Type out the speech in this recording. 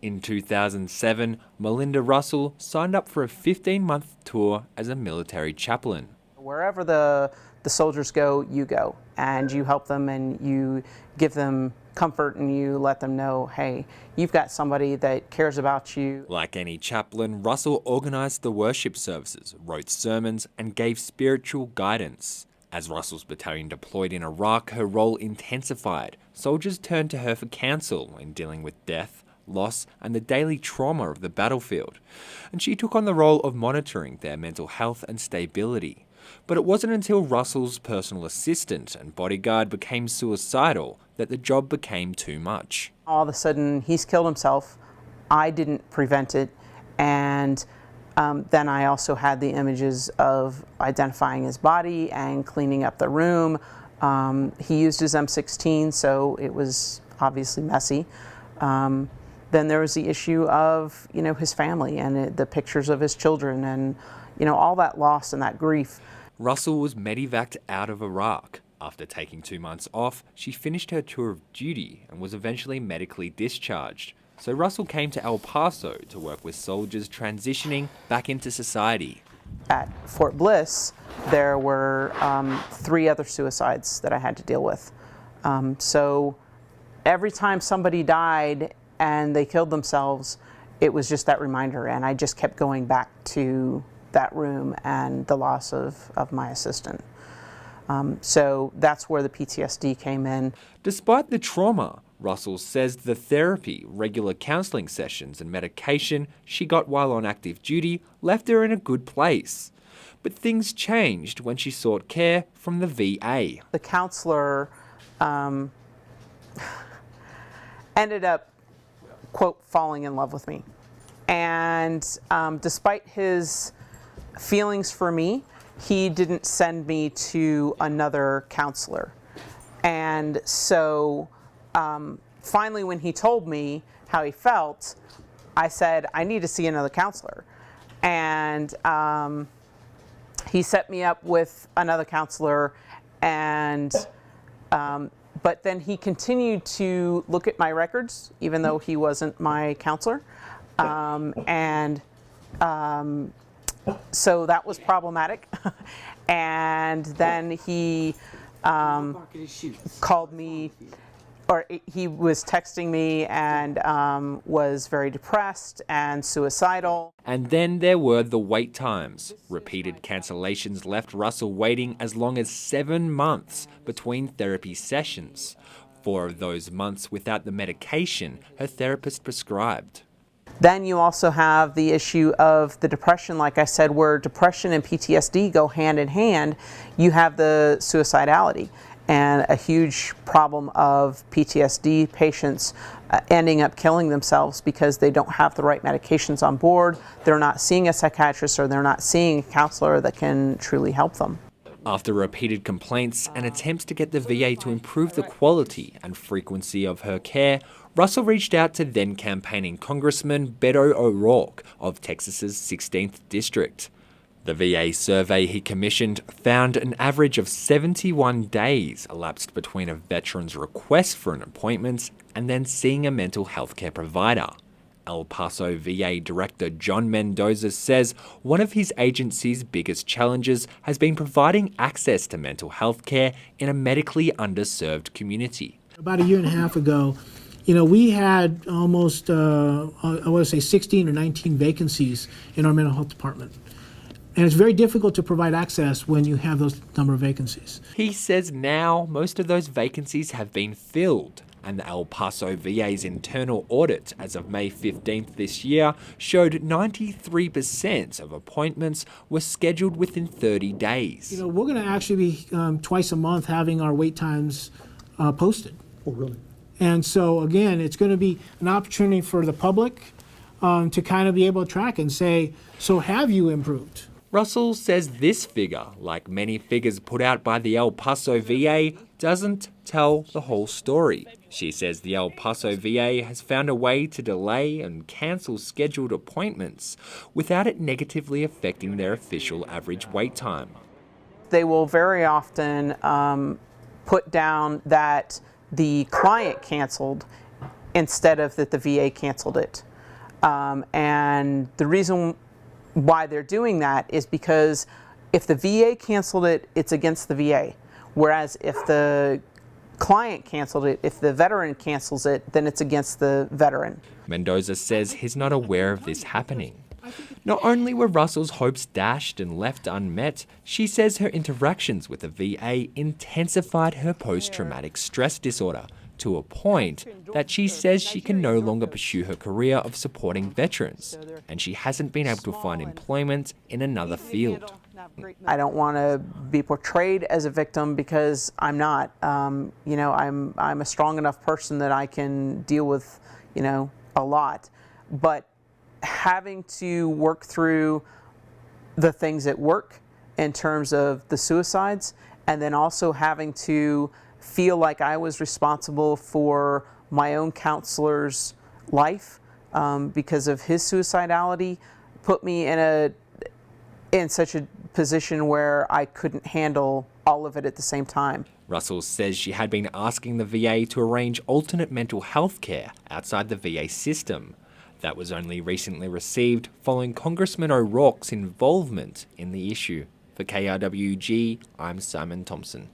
In 2007, Melinda Russell signed up for a 15-month tour as a military chaplain. Wherever the soldiers go, you go, and you help them and you give them comfort and you let them know, hey, you've got somebody that cares about you. Like any chaplain, Russell organised the worship services, wrote sermons and gave spiritual guidance. As Russell's battalion deployed in Iraq, her role intensified. Soldiers turned to her for counsel in dealing with death, loss and the daily trauma of the battlefield. And she took on the role of monitoring their mental health and stability. But it wasn't until Russell's personal assistant and bodyguard became suicidal that the job became too much. All of a sudden, he's killed himself. I didn't prevent it. And then I also had the images of identifying his body and cleaning up the room. He used his M16, so it was obviously messy. Then there was the issue of, his family and the pictures of his children and, all that loss and that grief. Russell was medevaced out of Iraq. After taking 2 months off, she finished her tour of duty and was eventually medically discharged. So Russell came to El Paso to work with soldiers transitioning back into society. At Fort Bliss, there were 3 other suicides that I had to deal with. So every time somebody died and they killed themselves, it was just that reminder, and I just kept going back to that room and the loss of my assistant. So that's where the PTSD came in. Despite the trauma, Russell says the therapy, regular counselling sessions and medication she got while on active duty left her in a good place. But things changed when she sought care from the VA. The counselor ended up, quote, falling in love with me. And despite his feelings for me, he didn't send me to another counselor. And so finally, when he told me how he felt, I said, I need to see another counselor. And he set me up with another counselor, and but then he continued to look at my records, even though he wasn't my counselor. So that was problematic. And then he called me, or he was texting me, and was very depressed and suicidal. And then there were the wait times. Repeated cancellations left Russell waiting as long as 7 months between therapy sessions. 4 of those months without the medication her therapist prescribed. Then you also have the issue of the depression, like I said, where depression and PTSD go hand in hand. You have the suicidality and a huge problem of PTSD patients ending up killing themselves because they don't have the right medications on board, they're not seeing a psychiatrist, or they're not seeing a counselor that can truly help them. After repeated complaints and attempts to get the VA to improve the quality and frequency of her care, Russell reached out to then-campaigning Congressman Beto O'Rourke of Texas's 16th District. The VA survey he commissioned found an average of 71 days elapsed between a veteran's request for an appointment and then seeing a mental health care provider. El Paso VA Director John Mendoza says one of his agency's biggest challenges has been providing access to mental health care in a medically underserved community. About 1.5 years ago, we had almost, 16 or 19 vacancies in our mental health department. And it's very difficult to provide access when you have those number of vacancies. He says now most of those vacancies have been filled, and the El Paso VA's internal audit as of May 15th this year showed 93% of appointments were scheduled within 30 days. We're going to actually be twice a month having our wait times posted. Oh, really? And so, again, it's going to be an opportunity for the public to kind of be able to track and say, so have you improved? Russell says this figure, like many figures put out by the El Paso VA, doesn't tell the whole story. She says the El Paso VA has found a way to delay and cancel scheduled appointments without it negatively affecting their official average wait time. They will very often put down that the client canceled instead of that the VA canceled it. And the reason why they're doing that is because if the VA canceled it, it's against the VA. Whereas if the client canceled it, if the veteran cancels it, then it's against the veteran. Mendoza says he's not aware of this happening. Not only were Russell's hopes dashed and left unmet, she says her interactions with the VA intensified her post-traumatic stress disorder to a point that she says she can no longer pursue her career of supporting veterans, and she hasn't been able to find employment in another field. I don't want to be portrayed as a victim because I'm not. You know, I'm a strong enough person that I can deal with, you know, a lot. But having to work through the things at work in terms of the suicides, and then also having to feel like I was responsible for my own counselor's life because of his suicidality, put me in such a position where I couldn't handle all of it at the same time. Russell says she had been asking the VA to arrange alternate mental health care outside the VA system. That was only recently received following Congressman O'Rourke's involvement in the issue. For KRWG, I'm Simon Thompson.